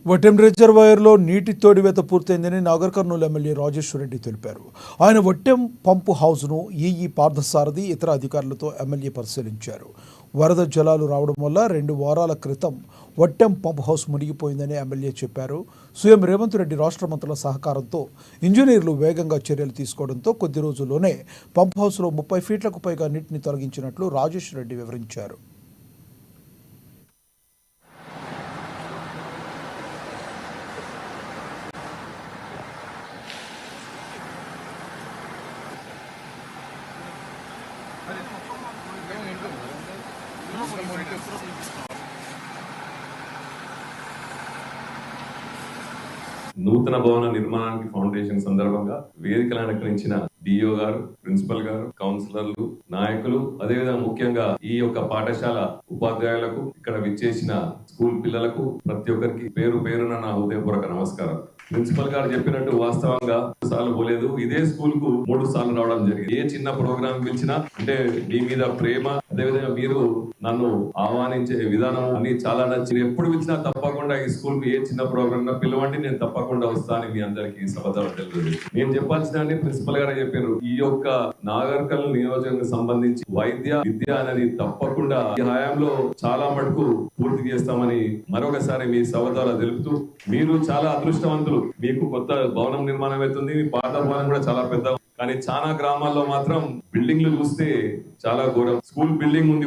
వట్టెం రిజర్వాయర్లో నీటి తోడివేత పూర్తయిందని నాగర్ కర్నూలు ఎమ్మెల్యే రాజేశ్వర రెడ్డి తెలిపారు. ఆయన వట్టెం పంపు హౌస్ను ఈఈ పార్థసారథి ఇతర అధికారులతో ఎమ్మెల్యే పరిశీలించారు. వరద జలాలు రావడం వల్ల 2 వారాల క్రితం వట్టెం పంప్ హౌస్ మునిగిపోయిందని ఎమ్మెల్యే చెప్పారు. సీఎం రేవంత్ రెడ్డి రాష్ట్ర మంత్రుల సహకారంతో ఇంజనీర్లు వేగంగా చర్యలు తీసుకోవడంతో కొద్ది రోజుల్లోనే పంప్ హౌస్లో 30 ఫీట్లకు పైగా నీటిని తొలగించినట్లు రాజేశ్వర రెడ్డి వివరించారు. నూతన భవన నిర్మాణానికి ఫౌండేషన్ సందర్భంగా వేదికలు అలంకరించిన డిఓ గారు, ప్రిన్సిపల్ గారు, కౌన్సిలర్లు, నాయకులు, అదేవిధంగా ముఖ్యంగా ఈ యొక్క పాఠశాల ఉపాధ్యాయులకు, ఇక్కడ విచ్చేసిన స్కూల్ పిల్లలకు ప్రతి ఒక్కరికి పేరు పేరున నా హృదయపూర్వక నమస్కారం. ప్రిన్సిపల్ గారు చెప్పినట్టు వాస్తవంగా 2 సార్లు పోలేదు, ఇదే స్కూల్ కు 3 సార్లు రావడం జరిగింది. ఏ చిన్న ప్రోగ్రామ్ పిలిచినా అంటే మీ మీద ప్రేమ, అదేవిధంగా మీరు నన్ను ఆహ్వానించే విధానం అన్ని చాలా నచ్చింది. ఎప్పుడు పిలిచినా తప్పకుండా ఈ స్కూల్ కు ఏ చిన్న ప్రోగ్రామ్ పిలవండి, నేను తప్పకుండా వస్తాను మీ అందరికీ సభలో తెలుసు. నేను చెప్పాల్సిన ప్రిన్సిపల్ గారు చెప్పారు. ఈ యొక్క నాగర్ కర్నూలు నియోజకవర్గానికి సంబంధించి వైద్య విద్య అనేది తప్పకుండా ఈ హయాంలో చాలా మటుకు పూర్తి చేస్తామని మరొకసారి మీ సభ ద్వారా తెలుపుతూ, మీరు చాలా అదృష్టవంతులు. మీకు కొత్త భవనం నిర్మాణం అవుతుంది, మీ పాత భవనం కూడా చాలా పెద్ద, కానీ చాలా గ్రామాల్లో మాత్రం బిల్డింగ్లు చూస్తే చాలా ఘోరం. స్కూల్ బిల్డింగ్ ఉంది.